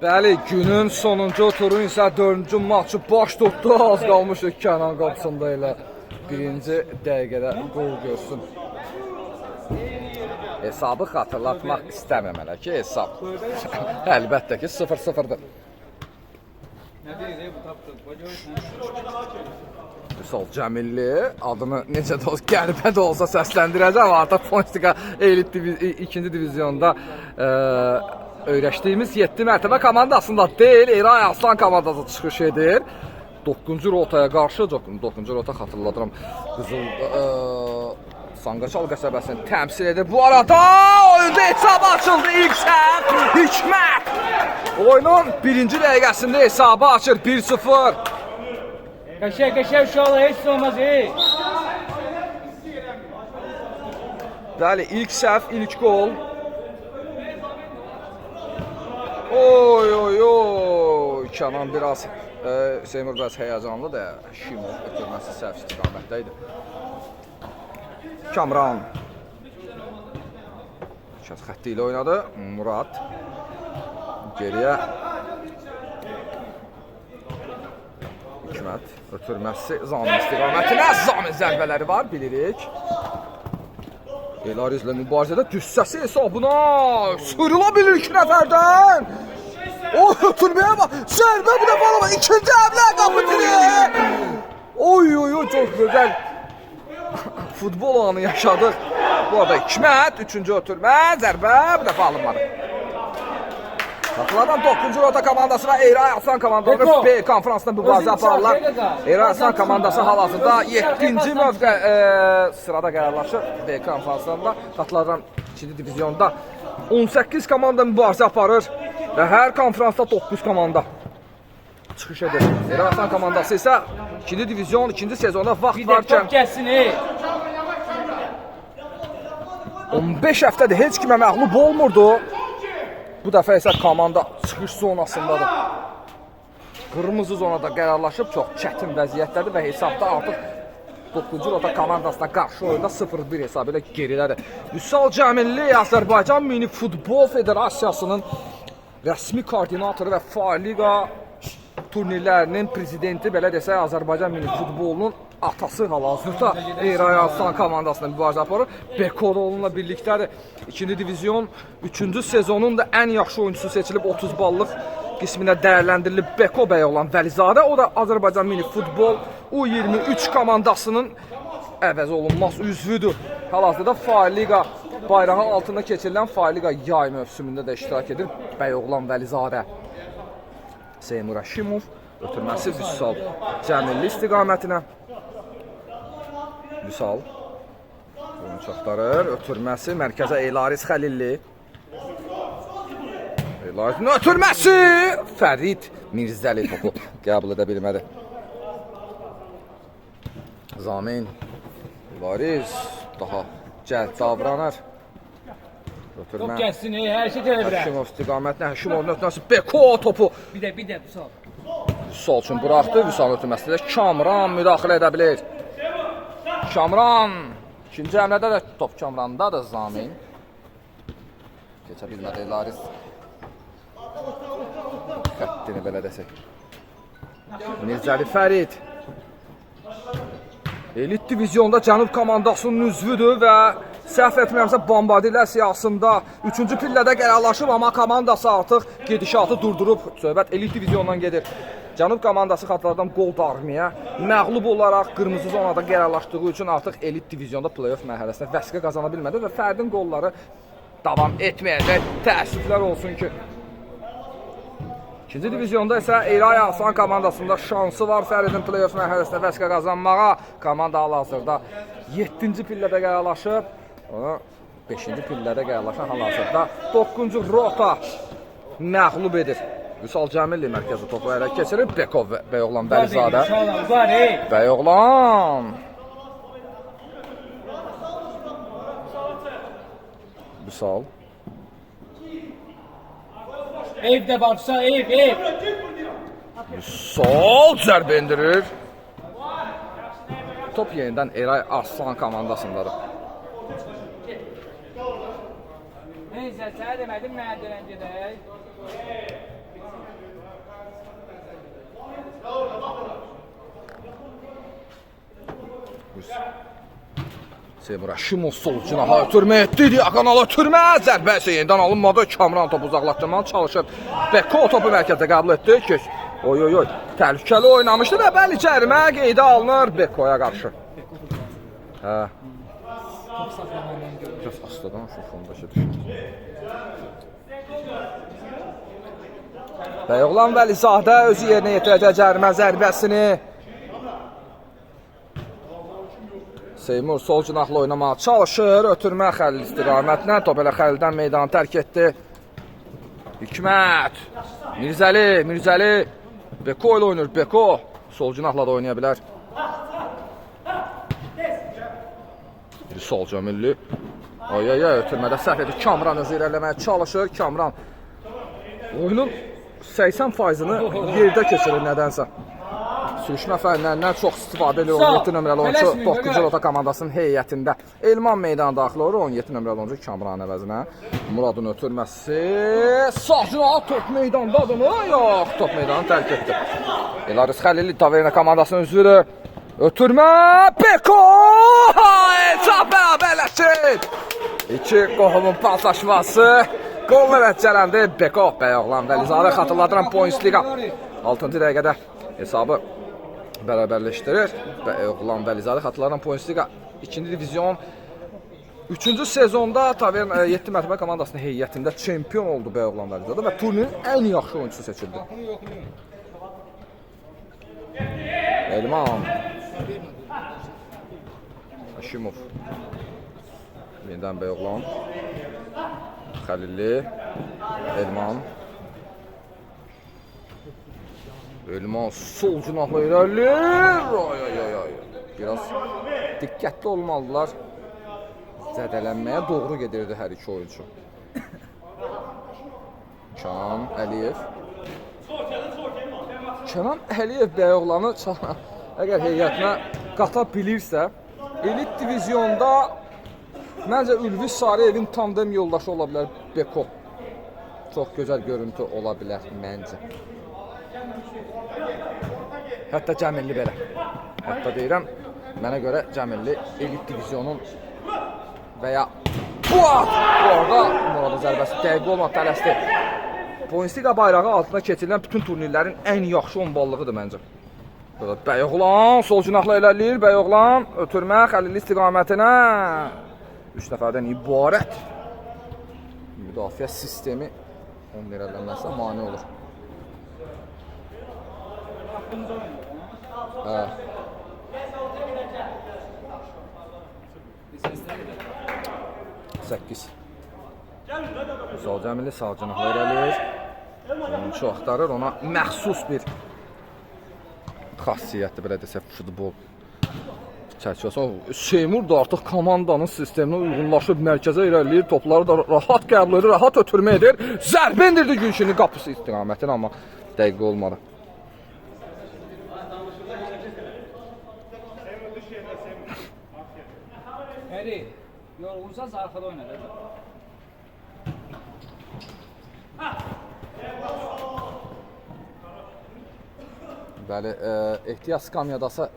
Bəli, günün sonuncu turun isə 4-cü maçı baş tutdu. Az qalmışıq Kənan qapısında elə birinci dəqiqədə qol görsün. Hesabı xatırlatmaq istəmirəm hələ ki, hesab əlbəttə ki 0-0'dır. Vüsal Cəmilli adını necə də olsa, qəribə də olsa səsləndirəcəm. Artıq Fonstiqa elit 2-ci divizyonda öyrəşdiyimiz 7 mərtəbə komandasında deyil, Eray Aslan komandası çıxış edir. 9-cu rotaya qarşı, 9-cu rota xatırladıram, Qızıl Sanqaçal qəsəbəsini təmsil edir. Bu arada oyunda hesabı açıldı. İlk səhv Hikmət oyunun birinci dəqiqəsində hesabı açır 1-0. Qəşəng uşaqlar, heç olmaz. Bəli, ilk səhv, ilk gol. Oy, Kənan biraz Seymur biraz həyəcanlıdır. Şimov ötürməsi səhv istiqamətdə idi. Kamran şəxs xətti ilə oynadı. Murad geriyə. Hikmət ötürməsi Zamin istiqamətinə. Zamin zərbələri var, bilirik. Elarizlə mübarizədə düssəsi hesabına sırıla bilir 2 nəfərdən. O ötürməyə bax. Zərbə bu dəfə alama. İkinci əmlə qapı dilir. Oy, çox gözəl futbol anı yaşadıq. Bu arada Hikmət, 3-cü ötürmə, zərbə bu dəfə alınmadı. Satıladan 9-cu rota komandası və Eray Aslan komandası B konferansında mübarizə aparırlar. Eray Aslan komandası hal-hazırda 7-ci mövqe sırada qərarlaşır B konferansında. Satıladan 2-ci divizyonda 18 komanda mübarizə aparır və hər konferansda 9 komanda çıxış edir. Eray Aslan komandası isə 2-ci divizyon, 2-ci sezonda vaxt varkən 15 həftədir heç kimə məğlub olmurdu. Bu dəfə isə komanda çıxış zonasındadır. Qırmızı zonada qərarlaşıb, çox çətin vəziyyətdədir və hesabda artıq 9-cu rota komandasına qarşı oyunda 0-1 hesabı ilə geridədir. Vüsal Cəmilli Azərbaycan Mini Futbol Federasiyasının rəsmi koordinatoru və Fahir Liqa turnirlərinin prezidenti, belə desək, Azərbaycan Mini Futbolunun atası hal-hazırda Eray Aslan komandasına mübarizə aparır. Beko onunla birlikdədir. 2-ci divizyon 3-cü sezonun da ən yaxşı oyuncusu seçilib 30 ballıq qisminə dəyərləndirilib Beko bəy olan Vəlizadə. O da Azərbaycan Mini Futbol U23 komandasının əvəz olunmaz üzvüdür. Hal-hazırda Fahir Liqa bayrağı altında keçirilən Fahir Liqa yay mövsümündə də iştirak edir Bəyoğlan Vəlizadə. Seymur Şimov ötürməsi Vüsal Cəmilli istiqamətinə. Vüsal oyunu çaxtarır, ötürməsi mərkəzə Elaris Xəlilli. Elarisin ötürməsi Fərid Mirzəli topu qəbul edə bilmədi. Zamin Elaris daha cəld davranır. Top gəlsin, hər şey gələ bilər. Şimov istiqamətinə, Şimovun ötürməsi Beko topu. Bir də Vüsal. Vüsal üçün buraxdı, Vüsal ötürməsi də Kamran müdaxilə edə bilir. Kamran, ikinci əmlədə də top Kamrandadır Zamin. Keçə bilmədi Elaris. Xəttini belə desək. Mirzəli Fərid. Elit divizyonda Cənub komandasının üzvüdür və səhv etmirəmsə Bombardiler siyasında 3-cü pillədə qərarlaşıb, amma komandası artıq gedişatı durdurub. Söhbət elit divizyondan gedir. Cənub komandası xatırladan Gold Armiyə məğlub olaraq qırmızı zonada qərarlaşdığı üçün artıq elit divizyonda play-off mərhələsində vəsqə qazana bilmədi və Fərdin qolları davam etməyəcək. Təəssüflər olsun ki. 2-ci divizyonda isə Eray Aslan komandasında şansı var Fəridin play-off mərhələsində vəsqə qazanmağa. Komanda hal-hazırda 7-ci pillədə qərarlaşıb. 5-ci pillədə qərarlaşan hal-hazırda 9-cu rota məğlub edir. Vüsal Cəmilli mərkəzi topu ələ keçirir. Beko Bəyoğlan Bəlizadə. Bəyoğlan. Vüsal. Ev də varsa, ev. Vüsal zərbə endirir. Top yenidən Eray Aslan komandasındadır. Neyse, sənə demədim mənə dönən gedək. 9. Seymur Aşimov sol cinaha ötürmə etdi. Diagonal ötürmə. Zərbəsi yenidən alınmadı. Kamran topu uzaqlaşdırmağa çalışır. Beko topu mərkəzdə qəbul etdi. Keç. Oy oy oy. Təhlükəli oynamışdı və bəli cərimə qeydə alınır Bekoya qarşı. Hə. Biraz astadan şoxunda düşür. Bəyoğlan Vəlizadə özü yerinə yetirəcək cərimə zərbəsini. Seymur sol cinahla oynamağa çalışır. Ötürmə Xəlil istiqamətinə. Top elə Xəlildən meydanı tərk etdi. Hikmət. Mirzəli. Beko ilə oynur. Beko. Sol cinahla da oynaya bilər. Bir sol Cəmilli. Ay ötürmədə səhv edir. Kamran özü irəliləməyə çalışır. Kamran oyunun 80%-ını yerdə keçirir nədənsə. Sürüşmə fənlərindən çox istifadə edir 17 nömrəli oyuncu 9-cu rota komandasının heyətində. Elman meydana daxil olur 17 nömrəli oyuncu Kamran əvəzinə. Muradın ötürməsi. Sağ cinah top meydandadır mı? Yox, top meydanı tərk etdi. Elaris Xəlili Taverna komandasının üzvü. Ötürmə. Beko! Hesab bərabərləşir. İki qohumun paslaşması. Qol nəticələndi. Beko Bəyoğlan Vəlizadə xatırladıran Points Liga 6-cı dəqiqədə hesabı bərabərləşdirir. Bəyoğlan Vəlizadə xatırladıran Points Liga 2-ci divizyon 3-cü sezonda Taverna 7 mərtəbə komandasının heyətində çempion oldu Bəyoğlan Vəlizadə və turnirin ən yaxşı oyuncusu seçildi. Elman Aşimov yenidən Bəyoğlan Xəlilli Elman sol cinahla irəlir. Biraz diqqətli olmalılar. Zədələnməyə doğru gedirdi hər iki oyuncu. Kənan Əliyev Bəyoğlanı əgər heyətinə qata bilirsə, elit divizyonda məncə Ülvi Sarıyevin tandem yoldaşı ola bilər Beko. Çox gözəl görüntü ola bilər məncə. Hətta Cəmilli belə. Hətta deyirəm, mənə görə Cəmilli elit divizyonun və ya orada Muradın zərbəsi dəqiq olmaq tələsdi. Points Liga bayrağı altında keçirilən bütün turnirlərin ən yaxşı 10 ballığıdır məncə. Bəyoğlan sol cinahla irəliləyir. Bəyoğlan ötürmə Xəlil istiqamətinə. 3 nəfərdən ibarət müdafiə sistemi onun irəlilənməsinə mane olur. 8. Sol Cəmilli sağ cinahla irəliləyir. Oyuncu axtarır, ona məxsus bir xassiyyətli belə desək futbol çərçivəsi. Seymur da artıq komandanın sisteminə uyğunlaşıb mərkəzə irəliləyir. Topları da rahat qəbul edir, rahat ötürmə edir. Zərbə indirdi Gülşinin qapısı istiqamətinə, amma dəqiq olmadı. Əli, yorğunsaz arxada oynadı. Bəli, ehtiyac skamyadası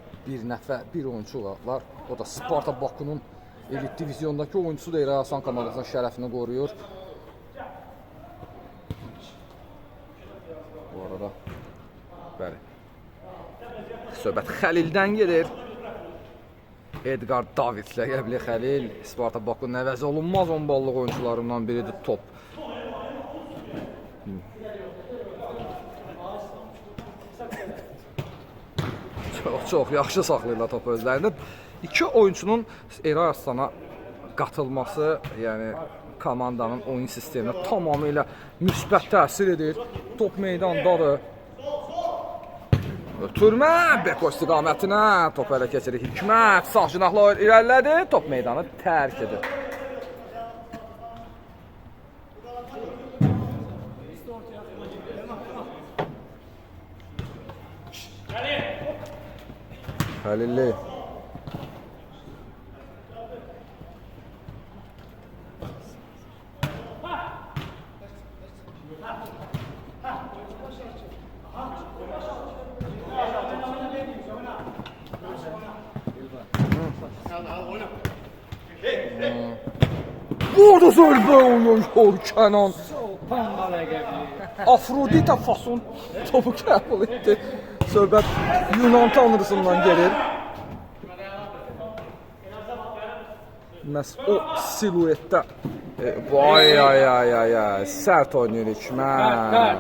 bir oyuncu var. O da Sparta Bakunun elit divizyondakı oyuncusu da Hasan komandasının şərəfini qoruyur. Bu arada bəli. Söhbət Xəlildən gedir. Edgar Davidlə Qəbli Xəlil Sparta Bakunun əvəzi olunmaz 10 ballıq oyuncularından biridir top. Çox yaxşı saxlayırlar topu özlərində. İki oyunçunun Eray Aslana qatılması, yəni komandanın oyun sisteminə tamamilə müsbət təsir edir. Top meydandadır. Ötürmə Beko istiqamətinə top ələ keçirir. Hikmət sağ cinahla irəlilədi. Top meydanı tərk edir. Xəlilli. Burada zərbə oynuyor Kenan. Pambala gəldi. Afrodita fason topu qəbul etdi. Söhbət Yunan tanrısından gelir. Məhz o siluetdə vay ay ay ay ay sərt oynayır Hikmət.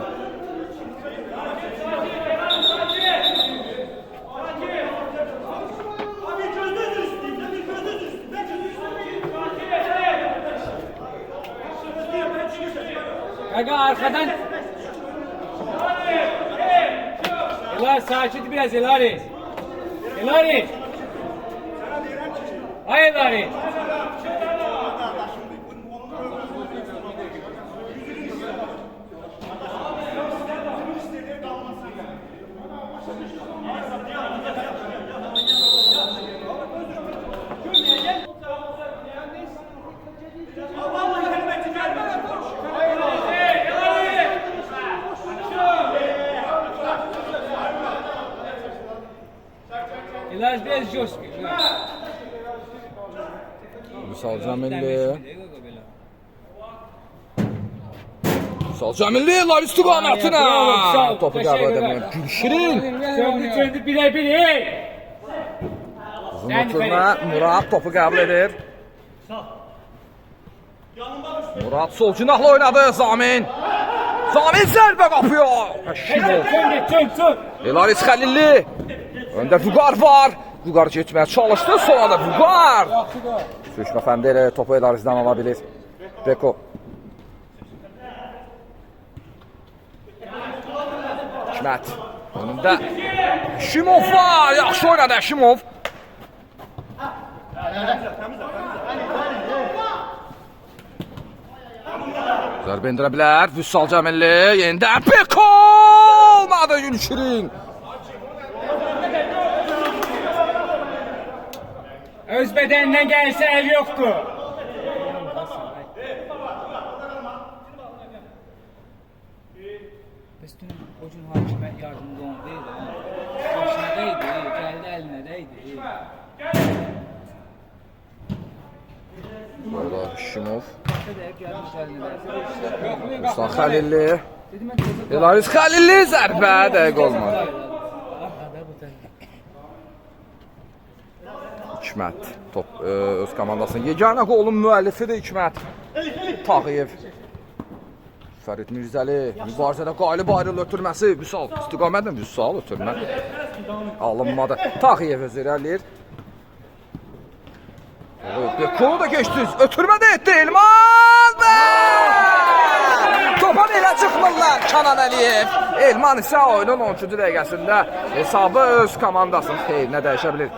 Aga arkadan. Elari sakin biraz Elari. Elari. Hay Elari. Elari biraz coşku. Vüsal Cəmilli. Vüsal Cəmilli lar istiqamətine. Topu qəbul edəməyən Gülşirin. Söndü bire-bir hey. Uzun ötürmə Murad topu qəbul edir. Murad sol cinahla oynadı Zamin. Zamin zərbə qapıyor. Çön. Elaris Xəlilli. Öndə Vüqar var. Vüqar getməyə çalışdı. Sonra da Vüqar. Sürüşmə fəndə ilə topu Elaris'dən ala bilir. Beko. Hikmət. Önündə Şimov var. Yaxşı oynadı Şimov. Zərbə indirə bilər. Vüsal Cəmilli. Yenidən Beko. Olmadı Gülşirin. Öz bedeninden gelse el yoktu. Üstünün ucun hakime yardımcı oldu değil de. Başına değdi, geldi eline değdi. Burada Şimov. Gelmiş eline değdi. Vüsal Xəlilli. Elaris Xəlilli zərbə dəqiq olmadı. Hikmət top öz komandasının yeganə qolun müəllifidir Hikmət. Tağıyev. Fərid Mirzəli mübarizədə qalib ayrıl ötürməsi. Vüsal istiqamətlə Vüsal ötürmə alınmadı. Tağıyev öz irəliyir. Bekonu da geçdiniz. Ötürmə də etdi Elman. Topa elə çıxmırlar Kenan Əliyev. Elman isə oyunun 13-cü dəqiqəsində hesabı öz komandasının xeyrinə dəyişə bilir.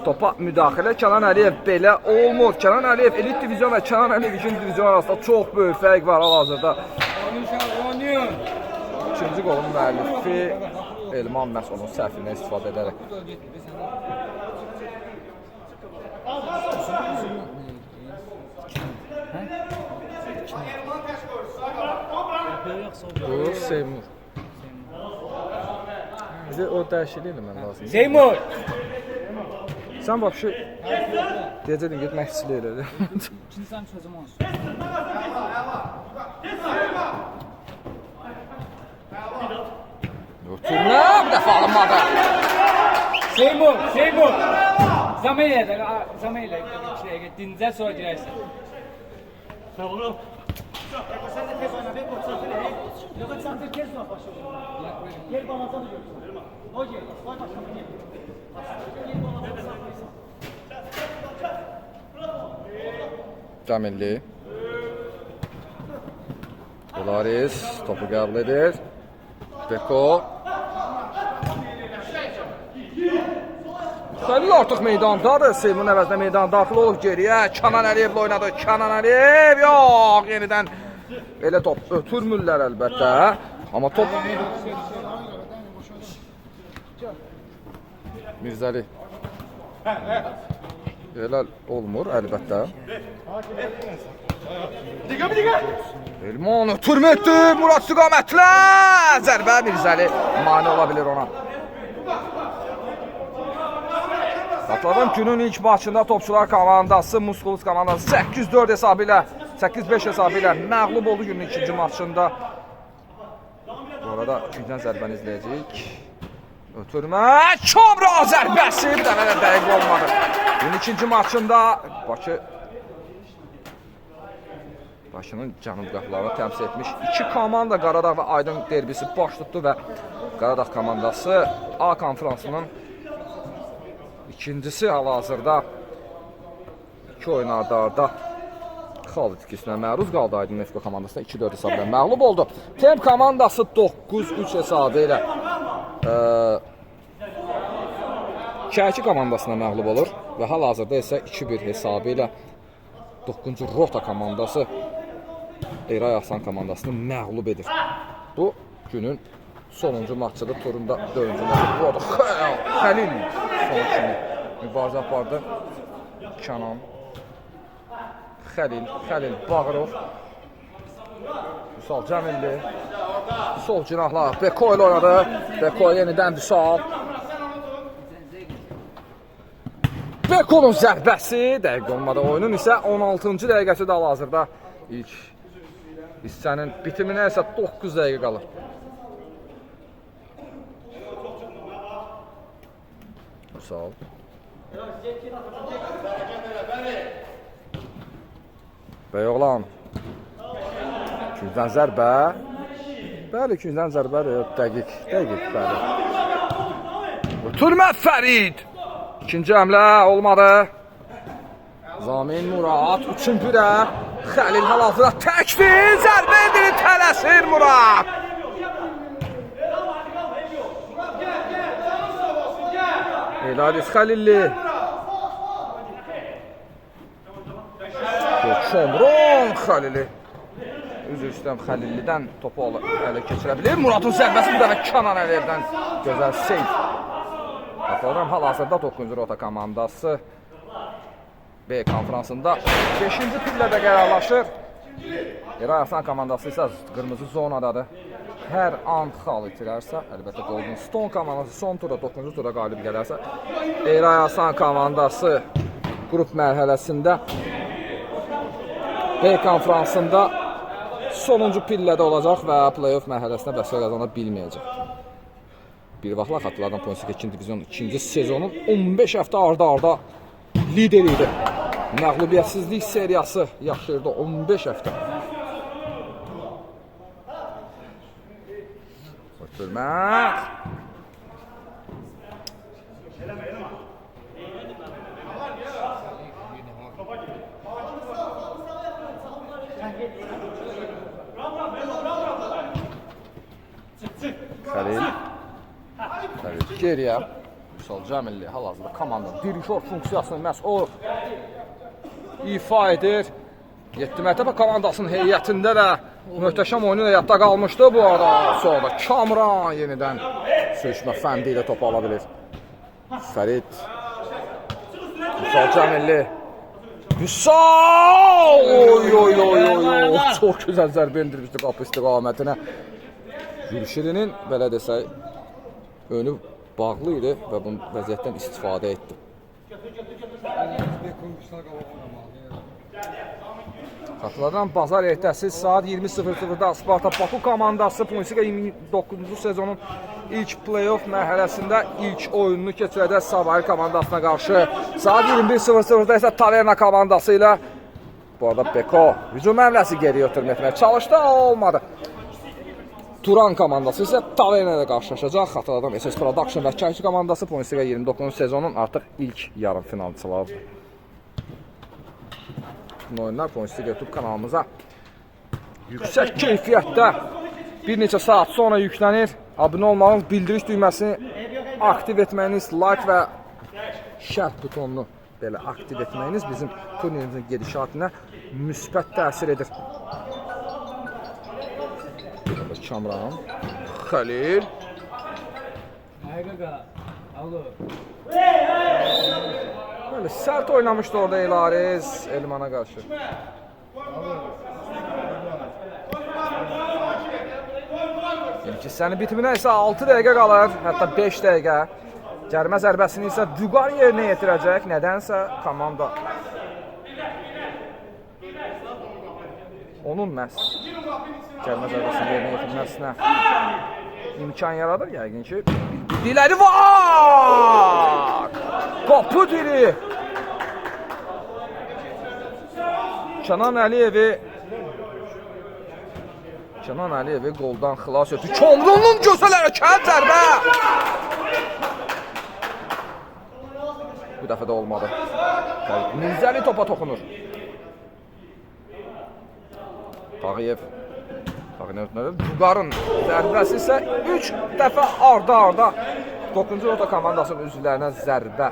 Topa müdaxilə Kenan Əliyev belə olmur. Kenan Əliyev elit divizyon və Kenan Əliyev 2-ci divizyon arasında çox böyük fərq var hal-hazırda. İkinci qolun müəllifi Elman məhz onun səhvindən istifadə edərək. Bu Seymur. Bize o dəyişiklik eləmən lazım. Seymur. Sən vəbşi deyəcəkdin get məşqçilik elə. İkinci sen çözüm olsun. Ötürmə bir dəfə alınmadı. Seymur. Zameyle şeye gittiğinizde sonra girersin. Tamam. Sen de tez oyna, ben konsantre. Yok sen de tez oyna başlıyor. Gel bana da görsün. Hoca, vay başkanım gel. Gel bana da Cəmilli. Elaris topu qəbul edir. Beko. Xəlil artıq meydandadır. Seymun əvəzində meydana daxil olub geriyə. Kenan Əliyevlə oynadı. Kenan Əliyev yox. Yenidən elə top ötürmürlər əlbəttə. Amma top Mirzəli. Elə olmur əlbəttə. Elman ötürmə etdi. Murad istiqamətlə. Zərbə Mirzəli mane ola bilir ona. Xatırladım, günün ilk maçında topçular komandası, Muskuls komandası 8-4 hesabı ilə, 8-5 hesabı ilə məğlub oldu günün ikinci maçında. Bu arada gündən zərbəni izləyəcəyik. Ötürmə, Kamran zərbəsi, bir dənə də dəqiq olmadı. Günün ikinci maçında Bakının cənub qapılarını təmsil etmiş iki komanda Qaradağ və Aydın derbisi baş tutdu və Qaradağ komandası A konferansının ikincisi hal-hazırda iki oyun arda Xalid ikisinə məruz qaldı. Aydın FK komandasına 2-4 hesabı ilə məğlub oldu. Temp komandası 9-3 hesabı ilə Kərki komandasına məğlub olur və hal-hazırda isə 2-1 hesabı ilə 9-cu Rota komandası Eray Asan komandasını məğlub edir. Bu günün sonuncu maçıdır, turunda 4-cü maçı. Bu arada Xəlil son kimi mübarizə apardı. Kənan, Xəlil Bağırov, Vüsal Cəmilli, sol cinahla Beko ilə oynadı. Beko yenidən Vüsal. Bekonun zərbəsi dəqiq olmadı. Oyunun isə 16-cı dəqiqəsi də hal-hazırda ilk hissənin bitiminə isə 9 dəqiqə qalır. Sağ ol. Bəyoğlan. Gündən zərbə. Bəli, gündən zərbə. Dəqiq, bəli. Ötürmə Fərid. İkinci həmlə olmadı. Zamin Murad, üçüncü də Xəlil hal-hazırda təkdir, zərbə edir, tələsir Murad. Elalis Xəlilli. Şomron Xəlili. Üzr istəyirəm, Xəlillidən topu ələ keçirə bilir. Muradın zərbəsi bir dəfə Kənan Əliyevdən gözəl seyf. Xatırladım, hal-hazırda 9-cu Rota komandası B konferansında 5-ci pillədə qərarlaşır. Eray Asan komandası isə qırmızı zonadadır. Hər an xal itirərsə, əlbəttə Golden Stone komandası son turda 9-cu turda qalib gələrsə, Eray Asan komandası qrup mərhələsində B konferansında sonuncu pillədə olacaq və play-off mərhələsinə vəsvə qazana bilməyəcək. Bir vaxtlar xatırladan Pointsika 2-ci divizyon 2-ci sezonun 15 həftə arda lideri idi. Məğlubiyyətsizlik seriyası yaşayırdı 15 həftə. Ötürmək. Xəlil geriyə Vüsal Cəmilli hal-hazırda komandanın dirişor funksiyasını məhz o ifa edir. 7 mərtəbə komandasının heyətində də möhtəşəm oyunu da yadda qalmışdı. Bu arada sonra Kamran yenidən sürüşmə fəndi ilə topu ala bilir. Fərid, Vüsal Cəmilli, Vüsal! Oy! Çox gözəl zərbə endirmişdi qapı istiqamətinə. Gülşirinin belə desək önü bağlı idi və bu vəziyyətdən istifadə etdi. Xatırladan bazar ertəsi saat 20:00-da Sparta Baku komandası Pointsika 29-cu sezonun ilk play-off mərhələsində ilk oyununu keçirəcək Savayir komandasına qarşı. Saat 21:00-da isə Taverna komandası ilə bu arada Beko hücum həmləsi geriyə ötürməyə çalışdı, olmadı. Turan komandası isə Taverna ilə qarşılaşacaq. Xatırladan SS Production və Kərki komandası Pointsika 29-cu sezonun artıq ilk yarım finalçılarıdır. Oyunlar Pointsika YouTube kanalımıza yüksək keyfiyyətdə bir neçə saat sonra yüklənir. Abunə olmağınız, bildiriş düyməsini aktiv etməyiniz, like və şərh butonunu belə aktiv etməyiniz bizim turnirimizin gedişatına müsbət təsir edir. Kamran, Xəlil. Böyle sert oynamıştı orada Elaris Elman'a karşı. İlk hissənin bitiminə isə 6 dəqiqə qalır, hətta 5 dəqiqə. Cərimə zərbəsini isə Vüqar yerinə yetirəcək. Nədənsə komanda onun məhz cərimə zərbəsini yerinə yetirməsinə imkan yaradır. Yəqin ki, diləri var! Qapı diri! Kənan Əliyevi qoldan xilas etdi. Komrunun gözəl hərəkət zərbə! Bu dəfə də olmadı. Mirzəli topa toxunur. Tağıyev. Vüqarın zərbəsi isə 3 dəfə arda-arda 9-cu rota komandasının üzvlərinə zərbə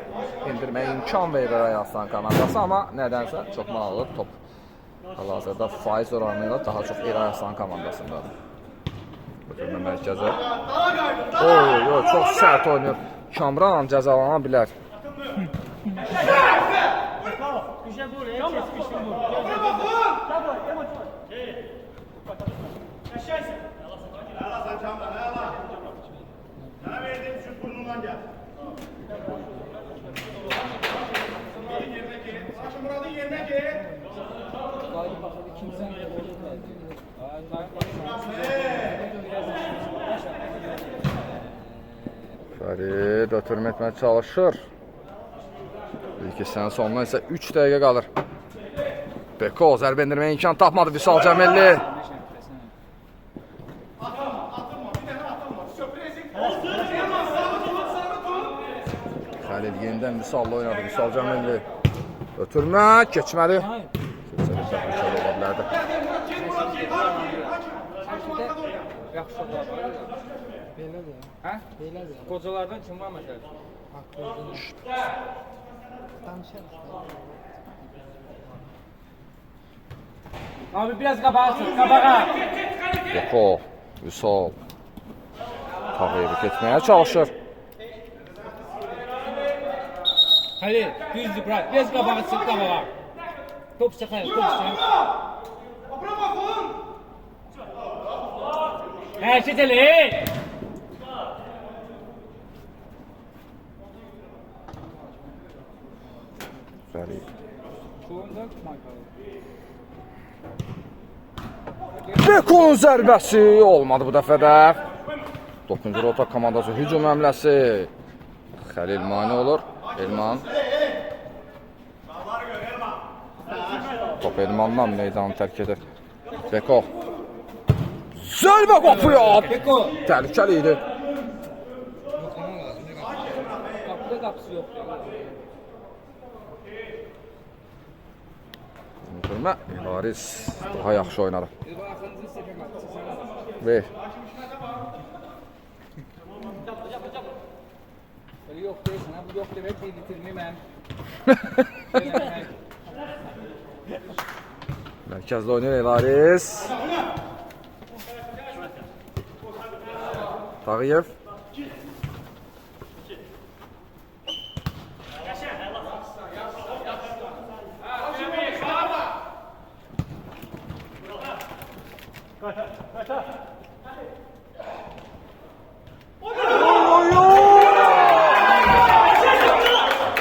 indirməyə imkan verir Ayaslan komandası, amma nədənsə çox maraqlı top. Hal-hazırda faiz oranı ilə daha çox Ayaslan komandasındadır. Götürmə mərkəzə. Çox sərt oynayır. Kamran cəzalana bilər. Güzel vur, kesmişsin vur. Aşağısı. Sen Kamran, sana verdiğim şu burnundan gel. Murat'ın yerine gel. Qayıb baxır, kimsən Fərid ötürmə etməyə çalışır. İlk hissənin sonuna isə 3 dəqiqə qalır. Beko zərbə endirməyə imkan tapmadı Vüsal Cəmilli. Xəlil yenidən Vüsal'la oynadı. Vüsal Cəmilli. Ötürmə keçməli. Keçəli təhlükəli ola bilərdi. yaxşı olar. Belədir. Hə? Belədir. Qocalardan kim var məsələn? Abi biraz qabağa sür, qabağa. Beko, Vüsal. Tağıyevi keçməyə çalışır. Halil, düzdür bırak. Biraz qabağa sür, qabağa. Top sıxayır, top sıxayır. Hərəkət elə. Fərid. Çoğundan Michael. Beko'nun zərbəsi olmadı bu dəfə də. 9-cu rota komandası hücum həmləsi. Xəlil mane olur. Elman. Top Elmandan meydanı tərk edir. Beko. Zərbə qapıya. Beko. Təhlükəli idi. Yoxlaman lazım. Qapıda qapısı yoxdur. Ötürmə. Elaris daha yaxşı oynadı. Axırıncı səfər qapısı. Ver. Öyle yok değilsin ha, bu yok demek değil, bitirmeyeyim ben. Mərkəzdə oynayır Elaris. Tağıyev.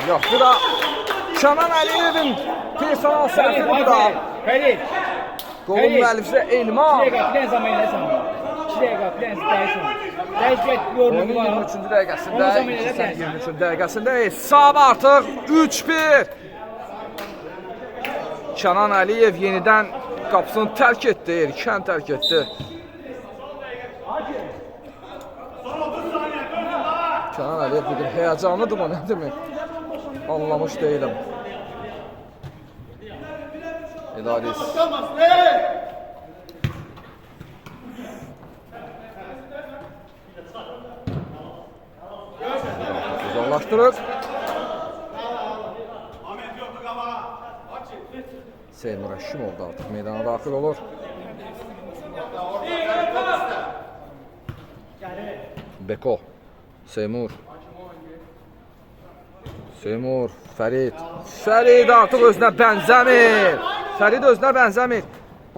Yox, bu da Kənan Əliyevin personal səhvini bu da. Halil. Qolun müəllifisi Elman. 2 dəqiqə, plan zaman elə zaman. 2 dəqiqə, plan dəyişmə. Dəyişmə yorumu var. 23-cü dəqiqəsində, 23-cü dəqiqəsində hesab artıq 3-1. Kənan Əliyev yenidən qapısını tərk etdi, erkən tərk etdi. Kənan Əliyev bugün heyecanlıdır mı, nə demək? Anlamış değilim. Elaris. Uzaklaştırır. Seymur Əşimov da artıq meydana daxil olur. Beko. Seymur. Seymur, Fərid. Fərid artıq özünə bənzəmir. Fərid özünə bənzəmir.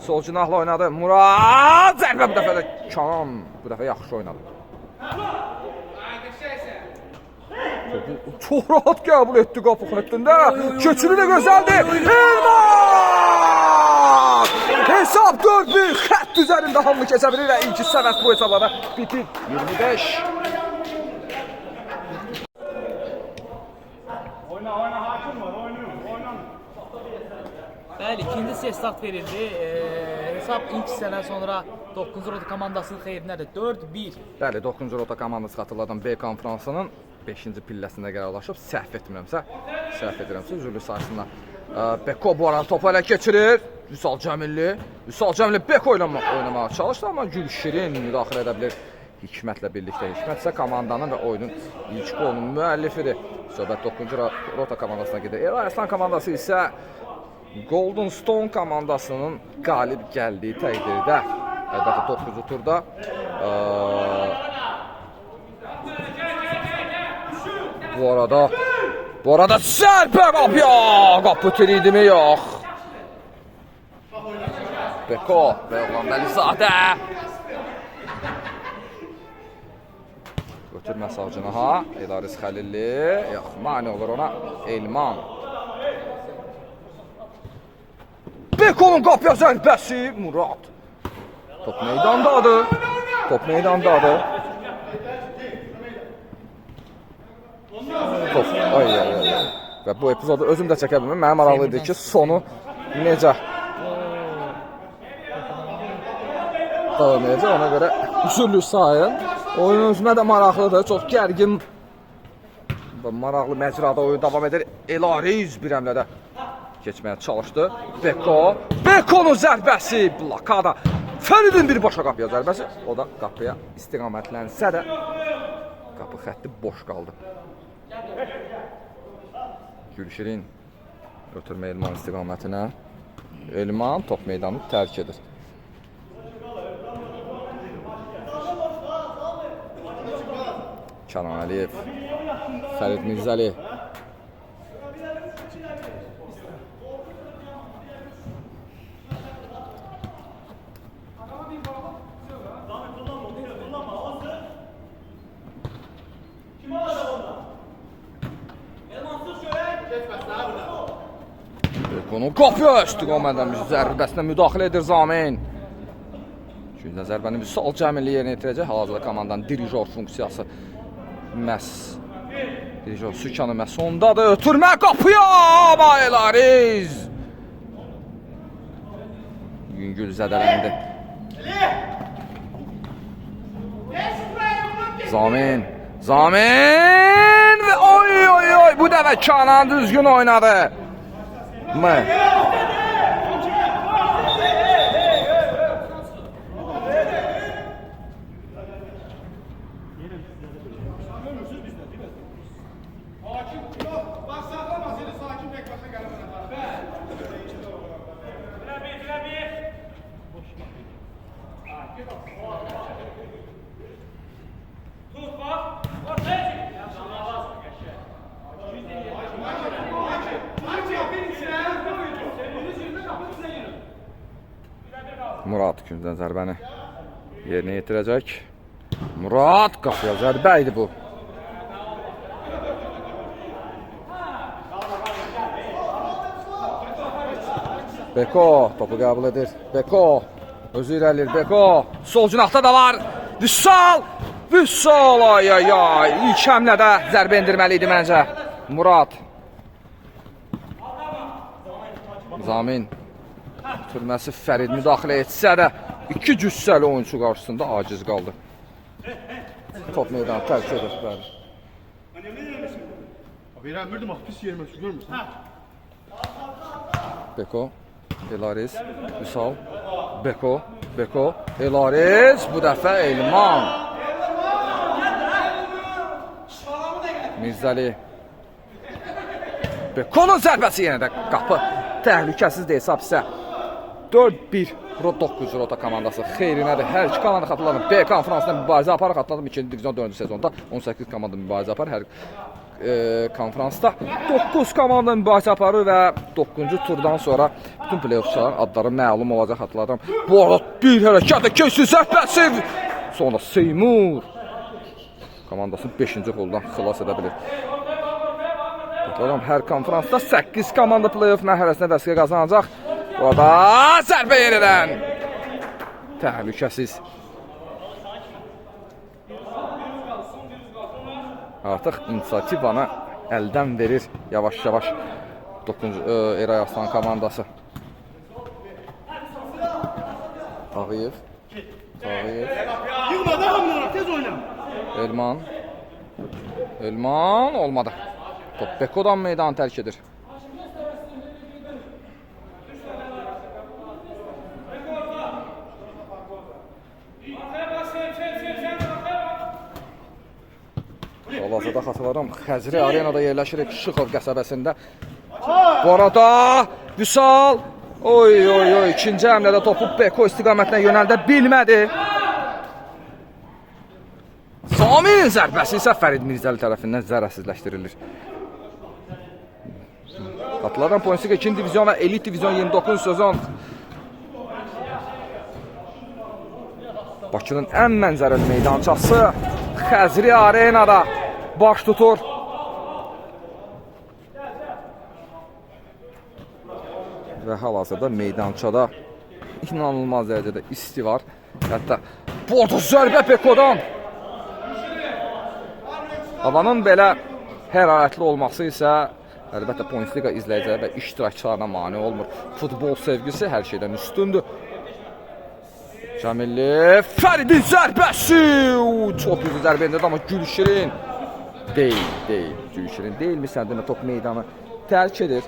Sol cinahla oynadı. Murad zərbə bu dəfə də Kənan bu dəfə yaxşı oynadı. Çox rahat qəbul etdi qapı xəttində. Keçiri də gözəldir. Elman! Hesab 4-1. Xətt üzərində hamı keçə bilir və ilk sənət bu hesablara bitir. 25. Oyna hakim var oynuyor. Bəli, ikinci set start verildi. Hesab ilk hissədən sonra 9-cu rota komandasının xeyrinədir. 4-1. Bəli, 9-cu rota komandası xatırladım. B konferansının 5-ci pilləsində qərarlaşıb. Səhv edirəmsə, üzrlü sayısından. Beko bu arada topu elə keçirir. Vüsal Cəmilli Beko ilə oynamağa çalışdı, amma Gülşirin müdaxilə edə bilir. Hikmətlə birlikdə. Hikmət isə komandanın və oyunun ilk qolunun müəllifidir. Söhbət 9-cu rota komandasına gedir. Eraslan komandası isə Golden Stone komandasının qalib gəldiyi təqdirdə, əlbəttə 9-cu turda bu arada zərbə qapıya, qapı tiridimi yox. Beko və Oğlan Bəlizadə götür məsajını Elaris Xəlilli, yox, mani olur ona Elman. Beko'nun qapıya zərbəsi Murad. Top meydandadır. Top, ay. Və bu epizodu özüm də çəkə bilməm. Mənim maraqlı idi ki, sonu necə davam edəcək. Ona görə üzürlü sayın. Oyun özümə də maraqlıdır. Çox gərgin, maraqlı məcrada oyun davam edir. Elariz bir həmlədə keçməyə çalışdı. Beko'nun zərbəsi blokada. Fəridin birbaşa qapıya zərbəsi. O da qapıya istiqamətlənsə də qapı xətti boş qaldı. Gülşirin ötürmə Elman istiqamətinə. Elman top meydanını tərk edir. Kənan Əliyev, Fərid Mirzəli. Beko'nun qapıya istiqamətdən zərbəsinə müdaxilə edir Zamin. Çünki zərbəni Vüsal Cəmilli yerinə yetirəcək. Hal-hazırda komandanın dirijor funksiyası dirijor sükanı məhz ondadır. Ötürmə qapıya Elariz. Yüngül zədələndi. Zamin və oy bu dəfə Kənan düzgün oynadı. Murad küncdən zərbəni yerinə yetirəcək. Murad qapıya zərbə idi bu. Beko topu qəbul edir. Beko özü irəlir. Beko sol cinahda da var. Vüsal ay. İlk həmlədə zərbə endirməli idi məncə. Murad. Zamin. Türməsi Fərid müdaxilə etsə də iki cüssəli oyuncu qarşısında aciz qaldı. Top meydanı tərk edir. Verəmirdim, pis yerimə şu görmürsən? Beko, Elariz, Vüsal, Beko, Elariz, bu dəfə Elman. Mirzəli. Beko'nun zərbəsi yenə də qapı. Təhlükəsiz də hesab isə 4-1 9-cu rota komandası xeyrinədir. Hər iki komanda xatırladım. B konferansında mübarizə aparır. Xatırladım 2-ci divizyon 4-cü sezonda 18 komanda mübarizə aparır. Hər konferansda 9 komanda mübarizə aparır və 9-cu turdan sonra bütün play-offçuların adları məlum olacaq xatırladım. Bu arada bir hərəkətlə keçsin zərbəsi. Sonra Seymur komandasını 5-ci qoldan xilas edə bilir. Bakalım hər konferansda 8 komanda play-off mərhələsinə vəsiqə qazanacaq. Orada zərbə yenidən. Təhlükəsiz. Artıq inisiativanı əldən verir yavaş-yavaş Eray Aslan komandası. Tağıyev. Yığma devamlı tez oyna. Elman olmadı. Top Beko'dan meydanı tərk edir. Hal-hazırda xatırlarım, Xəzri Arenada yerləşirik Şıxov qəsəbəsində. Bu arada Vüsal ikinci həmlədə topu Beko istiqamətinə yönəldə bilmədi. Sami'nin zərbəsi isə Fərid Mirzəli tərəfindən zərərsizləşdirilir. Xatırlarım, Poinsiga 2-ci divizyon və Elit divizyon 29 sezon. Bakının ən mənzərəli meydançası Xəzri Arenada baş tutur. Və hal-hazırda meydançada inanılmaz dərəcədə isti var. Hətta bordo zərbə Beko'dan. Havanın belə hərarətli olması isə əlbəttə Pointsliga izləyiciləri və iştirakçılarına mane olmur. Futbol sevgisi hər şeydən üstündür. Cəmilli, Fəridin zərbəsi! Çox güzel zərbə endirdi, amma Gülşirin deyil. Gülşirin deyilmi səndəmə top meydanı tərk edir.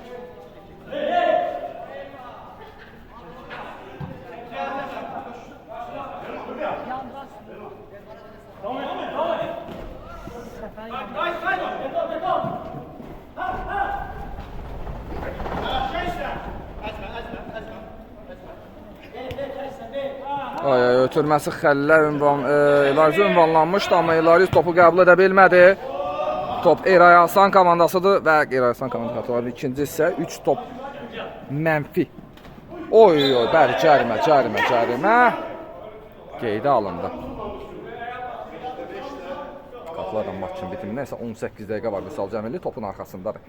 Ötürməsi Xəllə Elariz ünvanlanmışdı, amma Elariz topu qəbul edə bilmədi. Top Eray Aslan komandasıdır və Eray Aslan komandasıdır. İkinci isə 3 top mənfi. Bəli, cərimə. Qeydə alındı. Qapılardan maçın bitiminə isə 18 dəqiqə var. Vüsal Cəmilli topun arxasındadır.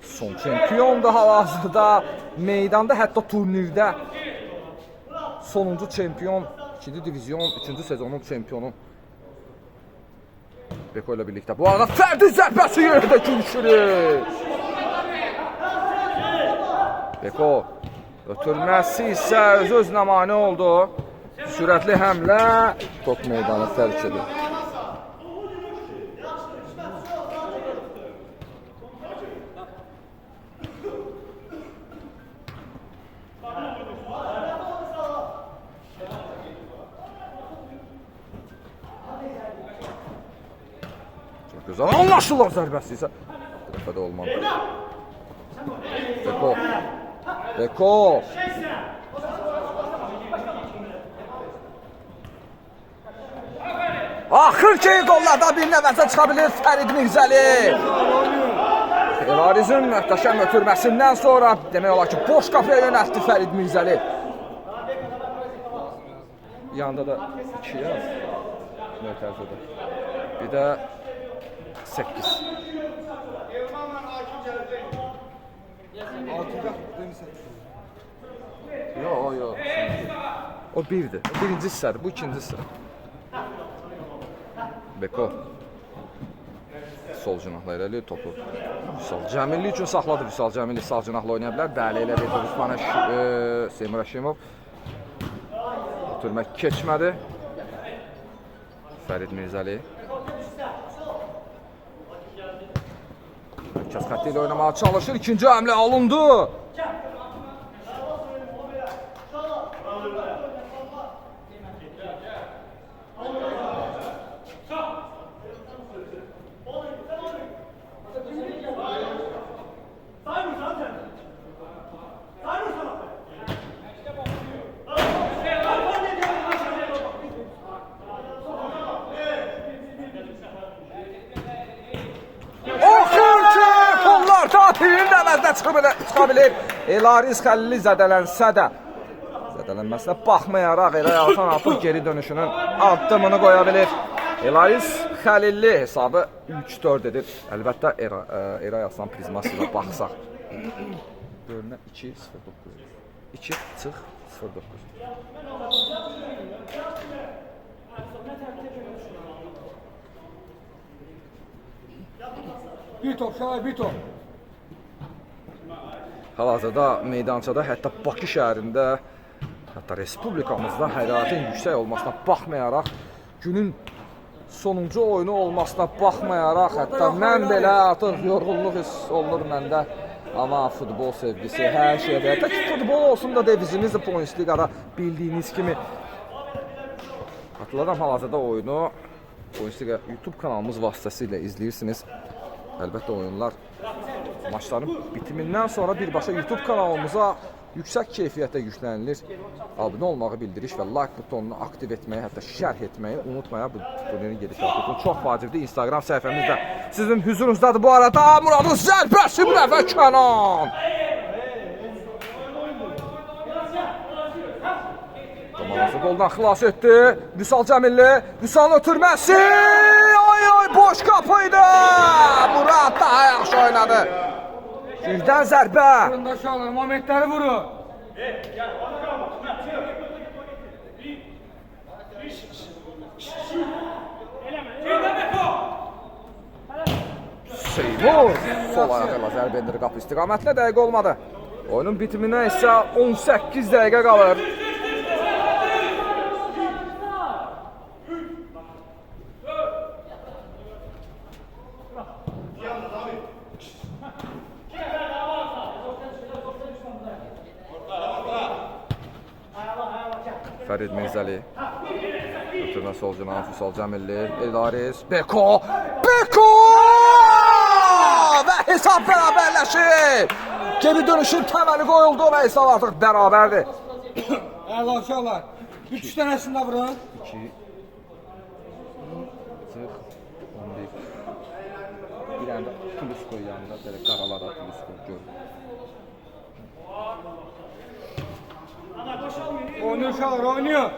Son çempiondur hal-hazırda meydanda, hətta turnirdə. Sonuncu çempion, 2-ci divizyon, 3-cü sezonun çempionu Beko ilə birlikdə. Bu arada Fərdin zərbəsi yerdə Gülşirin. Beko ötürməsi isə öz-özünə mane oldu. Sürətli həmlə top meydanı tərk edir. Güzel anlaşılır zərbəsi isə tərəfədə olmalı. Beko. Axır ki qollardan bir nəfəsə çıxa bilir Fərid Mirzəli. Elarizin möhtəşəm ötürməsindən sonra demək olar ki boş qapıya yönəltdi Fərid Mirzəli. Yanında da 2 yaz. Möhtəşəmdir. Bir də 8. Yox. O 1'dir. O birinci hissədir, bu ikinci hissə. Beko. Sol cinahla irəli topu. Vüsal Cəmilli üçün saxladı. Vüsal Cəmilli sağ cinahla oynaya bilər. Bəli, elə bir Ruslan Seymur Əşimov. Ötürmək keçmədi. Fərid Mirzəli. Mərkəz xətti ilə oynamağa çalışır. İkinci həmlə alındı. Tatilinin əvəzinə çıxa bilir. Elariz Xəlili zədələnsə də zədələnməsinə baxmayaraq Eray Altan artıq geri dönüşünün addımını qoya bilir. Elaris Xəlilli hesabı 3-4 edir. Əlbəttə Eray Aslan prizması ilə baxsaq. Bölünə 2-0-9. 2-0-9. Bir top, Şahay, bir top. Hal-hazırda meydançada, hətta Bakı şəhərində, hətta respublikamızda hərarətin yüksək olmasına baxmayaraq, günün sonuncu oyunu olmasına baxmayaraq, hətta mən belə artıq yorğunluq hiss olunur məndə. Amma futbol sevgisi hər şeydə. Hətta ki, futbol olsun da devizimiz də Bundesliqada bildiyiniz kimi. Hatırladım hal-hazırda oyunu Bundesliqa YouTube kanalımız vasitəsilə izləyirsiniz. Əlbəttə oyunlar maçların bitimindən sonra birbaşa YouTube kanalımıza yüksək keyfiyyətdə yüklənilir. Abunə olmağı bildiriş və like butonunu aktiv etməyi, hətta şərh etməyi unutmayın. Bu turnirin gedişatı çox vacibdir. Instagram səhifəmiz də sizin hüzurunuzdadır. Bu arada Muradın zərbəsi bu dəfə Kənan. Zamanası qoldan xilas etdi. Vüsal Cəmilli, Vüsalın ötürməsi. Ay, boş qapıydı. Murad daha yaxşı oynadı. Gücdən zərbə. Bunda Şahay, momentləri vurur. Seymur sol ayağı ilə zərbə endirir qapı istiqamətinə, dəqiq olmadı. Oyunun bitiminə isə 18 dəqiqə qalır. Fərid Mirzəli. Ötürmə sol cinah, Vüsal Cəmilli, Elaris, Beko! Beko! Və hesab bərabərləşir. Geri dönüşün təməli qoyuldu və hesab artıq bərabərdir. Əla uşaqlar. 3 dənəsində vurun. 2 11 bir anda plus koy yanında, belə qaralara plus koy gör. Oynuyor uşaqlar, oynuyor.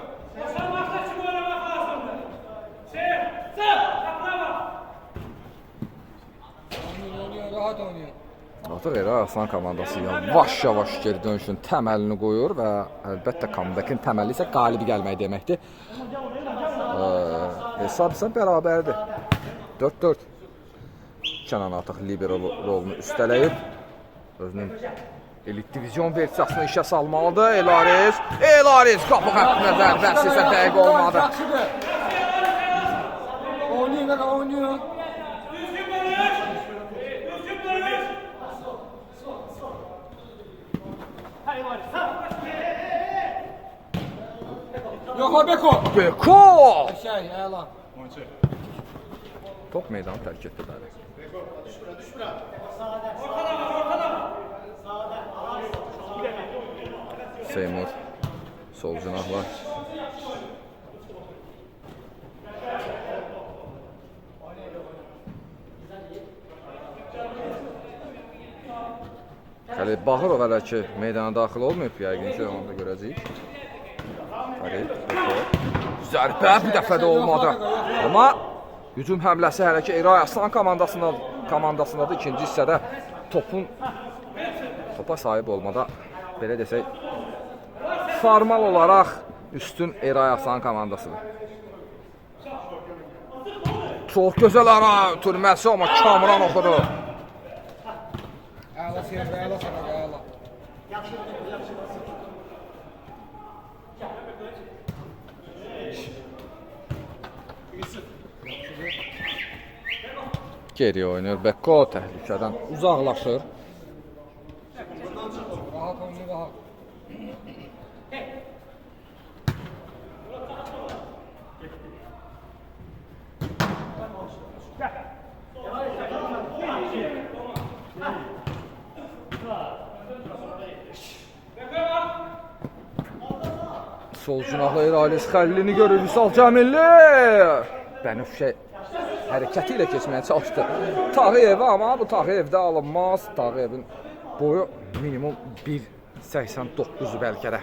Oynuyor, rahat oynuyor. Artıq Eray Aslan komandası yavaş-yavaş geri dönüşün təməlini qoyur və əlbəttə comeback-in təməli isə qalibi gəlmək deməkdir. Hesab isə bərabərdir. 4-4. Kənan artıq libero rolunu üstələyib. Özünün elit divizyon versiyasını işə salmalıdır. Elaris qapı xəttinə zərbəsi isə dəqiq olmadı. Oynuyor, oynuyor. Yok Beko. Beko! Şey, əla. Top meydanı tərk etdi bəli. Seymur sol cinahla. Xəlil Bağırov hələ ki meydana daxil olmayıb, yəqin ki onu da görəcəyik. Xəlil, zərbə bu dəfə də olmadı. Amma hücum həmləsi hələ ki Eray Aslan komandasındadır. İkinci hissədə topa sahib olmada, belə desək, formal olaraq üstün Eray Aslan komandasıdır. Çox gözəl ara ötürməsi, amma Kamran oxudu. Əla seyirci, əla sənə, əla. Geri oynayır. Beko təhlükədən uzaqlaşır. Rahat oynuyor, rahat. Sol cinahla Elaris Xəlilini görür. Vüsal Cəmilli. Bənövşə hərəkəti ilə keçməyə çalışdı Tağıyevə, amma bu Tağıyevdə alınmaz. Tağıyevin boyu minimum 1.89 bəlkə də.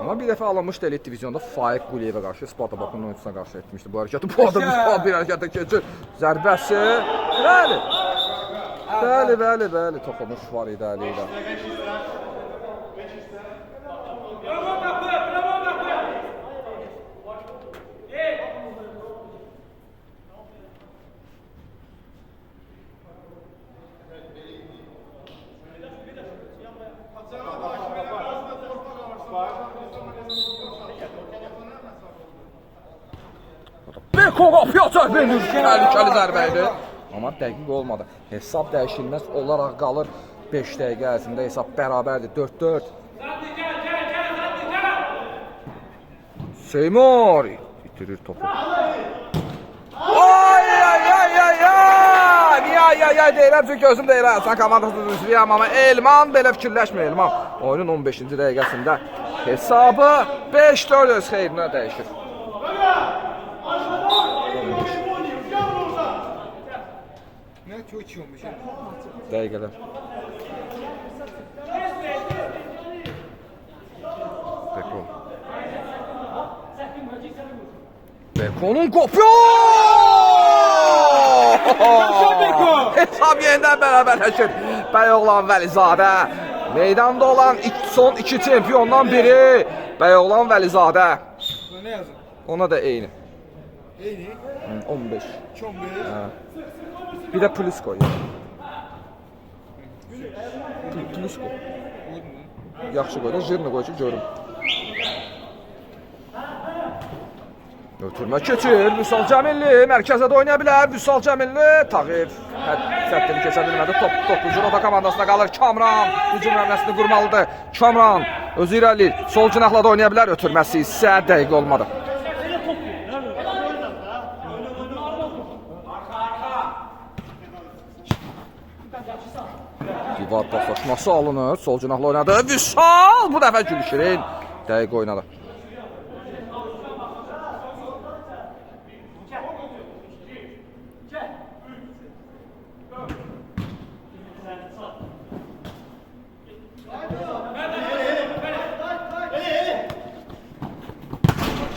Amma bir dəfə alınmışdı elit divizionda Faiq Quliyevə qarşı, Sparta Bakının oyunçusuna qarşı etmişdi bu hərəkəti. Bu adam üstad bir hərəkətə keçir. Zərbəsi. Bəli. Bəli, toxunuş var idi əli ilə. Beko Piotr Benür təhlükəli zərbə idi. Amma dəqiq olmadı. Hesab dəyişilməz olaraq qalır. 5 dəqiqə ərzində hesab bərabərdir. 4-4. Seymur itirir topu. Ay deyirəm çünki özüm deyirəm. Sən komandasının üzvüyəm amma Elman belə fikirləşmir Elman. Oyunun 15-ci dəqiqəsində hesabı 5-4 öz xeyrinə dəyişir. Ne çok iyi olmuş. Dəqiqələr. Beko. Beko'nun kopuyor! Hesab yeniden beraberleşir. Beyoğlan Vəlizadə. Meydanda olan son iki çempiondan biri Beyoğlan Vəlizadə. Ne yazın? Ona da eyni. Eyni. 15. 15. Bir de plus koy. Plus koy. Yaxşı koy da jırını koy ki görüm. Ötürmə keçir. Vüsal Cəmilli mərkəzdə də oynaya bilər. Vüsal Cəmilli Tağev səttini keçə bilmədi. Top 9-cu rota komandasına qalır. Kamran hücum həmləsini qurmalıdır. Kamran özü irəliləyir. Sol cinahla da oynaya bilər. Ötürməsi isə dəqiq olmadı. Divar toxlaşması alınır. Sol cinahla oynadı. Vüsal bu dəfə Gülşirin dəqiq oynadı.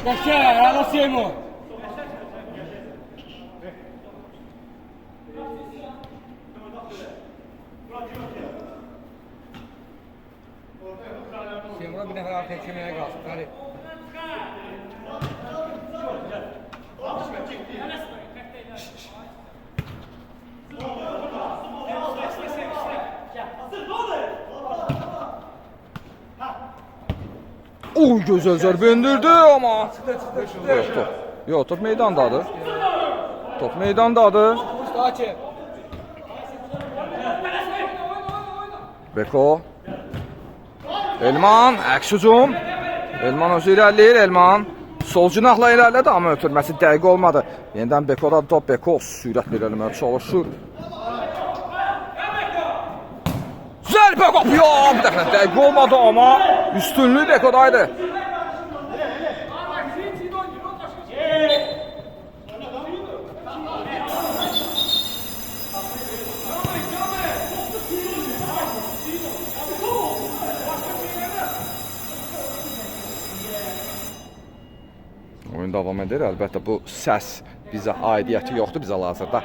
Kaçar, hala Seymour. Seymour'a bir nefer arkaya çömeye kalsın. Hadi. Uy gözəl zərbə endirdi amma. Yox, top meydandadır. Top meydandadır. Mustafa. Beko. Elman, əks hücum. Elman özü irəliləyir, Elman. Sol cinahla irəlilədi, amma ötürməsi dəqiq olmadı. Yenidən Beko'da top, Beko sürətlə irəliməyə çalışır. Zərbə qapıyor! Bir dəfə dəqiq olmadı, amma üstünlüğü Beko'daydı. Oyun davam edir. Əlbəttə bu səs bizə aidiyyəti yoxdur, bizə hazırda.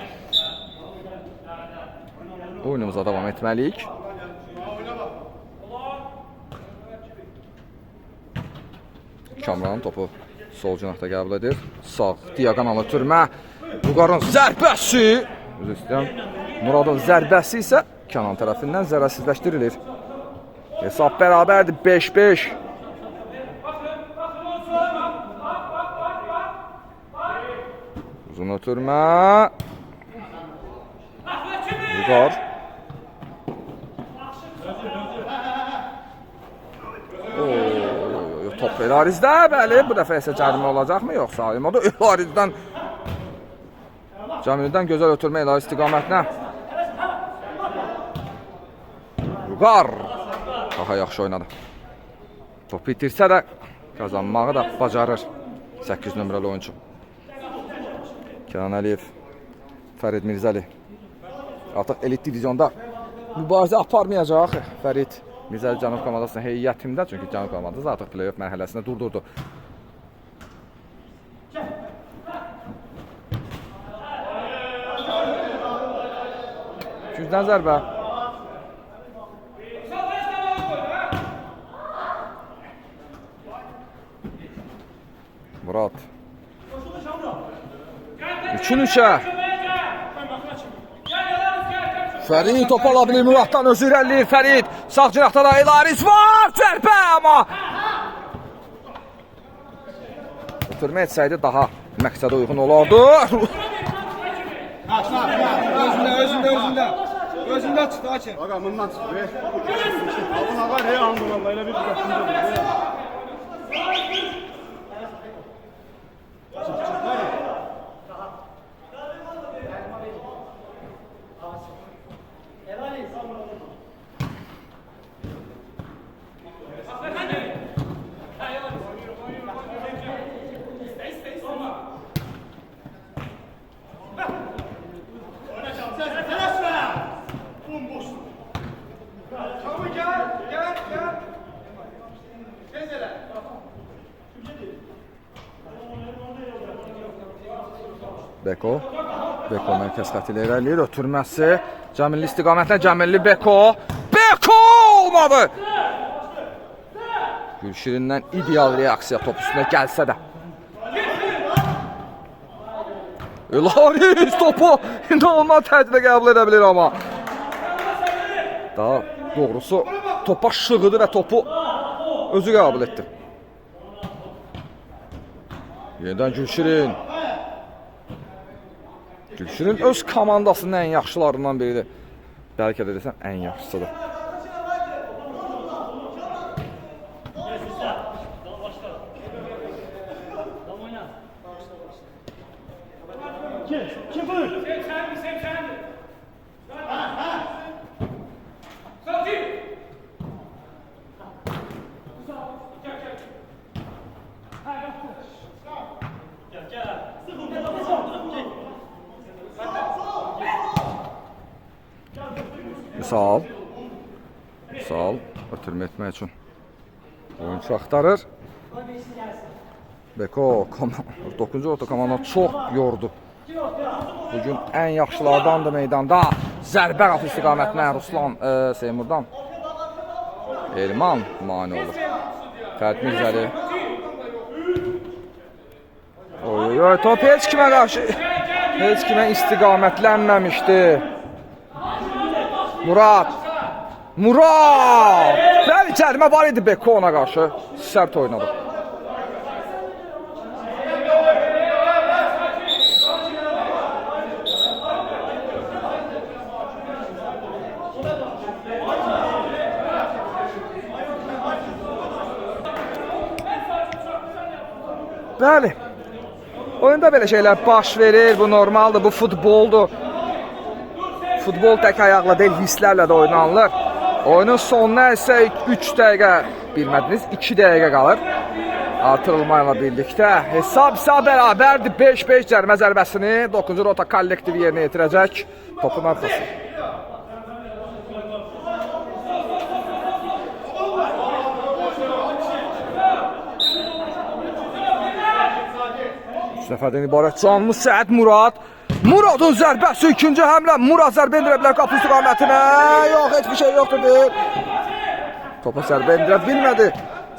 Oyunumuza davam etməliyik. Kamranın topu sol cinahda qəbul edir. Sağ diaqonal ötürmə. Vüqarın zərbəsi. Üzr istəyirəm. Muradın zərbəsi isə Kənan tərəfindən zərərsizləşdirilir. Hesab bərabərdir 5-5. Uzun ötürmə. Vüqar. Top Elarizdə, bəli, bu dəfə isə cərimə olacaqmı, yoxsa Alimoda Elarizdən Cəmildən gözəl ötürmə Elariz istiqamətinə. Vüqar daha yaxşı oynadı. Top itirsə də qazanmağı da bacarır 8 nömrəli oyuncu. Kenan Əliyev, Fərid Mirzəli artıq elit divizionda mübarizə aparmayacaq Fərid. Mirzəli Cənub komandasının heyətində, çünki Cənub komandası artıq play-off mərhələsində durdurdu. Gücdən zərbə. Murad. 3-3-ə. Fərid top ala bilir Muraddan, özü irəliləyir Fərid. Sağ cinahda da İlaris var, zərbə amma. Ötürmə etsəydi daha məqsədə uyğun olardı. Özündə çıxdı, açın. Ağa bundan çıxdı. Aldın ağa rey aldın Allah elə bir düzəltində. Beko mərkəz xətti ilə irəliləyir, ötürməsi Cəmilli istiqamətlə, Cəmilli Beko olmadı! Gülşirindən ideal reaksiya top üstünə gəlsə də. İlaris topu inanılmaz təcrüdə qəbul edə bilir amma. Daha doğrusu topa şığıdı və topu özü qəbul etdi. Yenidən Gülşirin. Gülşirin öz komandasının ən yaxşılarından biridir. Bəlkə də desəm, ən yaxşısıdır. Kim buyur? Sağ ol. Ötürmə etmək üçün oyuncu axtarır. Beko 9-cu orta komanda çox yordu. Bugün ən yaxşılardandır meydanda. Zərbə qapı istiqamətinə Ruslan Seymurdan. Elman mane olur. Fərid Mirzəli. Oy, top heç kimə qarşı, heç kimə istiqamətlənməmişdi. Murad! Bəli, cərimə var idi Beko ona qarşı. Sərt oynadı. Bəli. Oyunda belə şeylər baş verir, bu normaldır, bu futboldur. Futbol tək ayaqla deyil, hisslərlə də oynanılır. Oyunun sonuna isə 3 dəqiqə, bilmədiniz, 2 dəqiqə qalır. Artırılmayla birlikdə. Hesab bərabərdir, 5-5 cərimə zərbəsini 9-cu rota kollektivi yerinə yetirəcək. Topun arxası. Dəfədən ibarət canlı Səid Murad. Muradın zərbəsi ikinci həmlə. Murad zərbə indirə bilər qapı istiqamətinə. Yox, heç bir şey yoxdur deyil. Topa zərbə indirə bilmədi.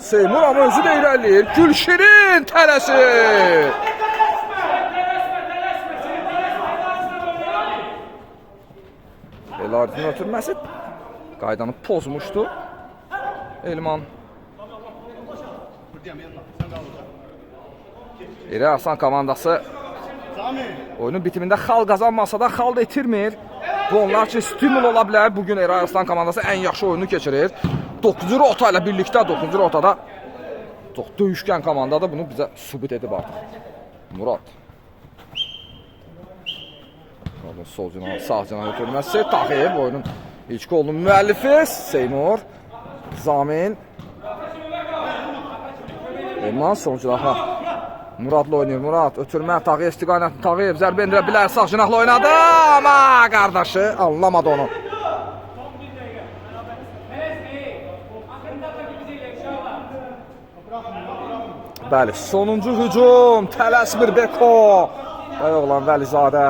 Seymur amma özü də irəliyir. Gülşirin tələsir. Elarisin ötürməsi qaydanı pozmuşdu. Elman. İrə Asan komandası oyunun bitimində xal qazanmasa da xal da itirmir. Bu onlar üçün stimul ola bilər. Bugün İrə Asan komandası ən yaxşı oyunu keçirir. 9-cu rota ilə birlikdə 9-cu rotada çox döyüşkən komandadır. Bunu bizə sübut edib artıq. Murad. Sol cinah, sağ cinah ötürməsi. Taqiyev oyunun ilk golunun müəllifi. Seymur. Zamin. Elman son cinahla. Muradla oynayır. Murad ötürmə. Taqiyev istiqamətini Taqiyev zərbə endirə bilər. Sağ cinahla oynadı. Amma qardaşı anlamadı onu. Bəli, sonuncu hücum. Tələsmir Beko. Bəli oğlan Vəlizadə.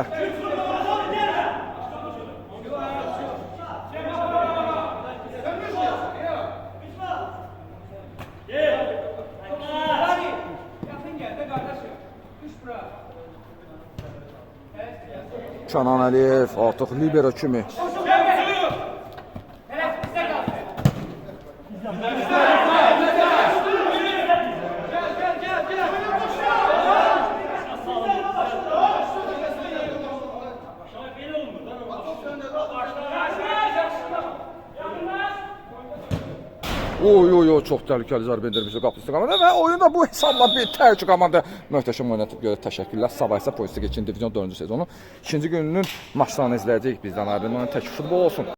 Kənan Əliyev artıq libero kimi. Oy, çox təhlükəli zərbə endirmiş o qapı istiqamətində və oyunda bu hesabla bir tərcü komanda möhtəşəm oynatıb görə təşəkkürlər. Sabah isə Polislik 2-ci divizion 4-cü sezonu 2-ci gününün maçlarını izləyəcəyik bizdən ayrılmayın. Tək futbol olsun.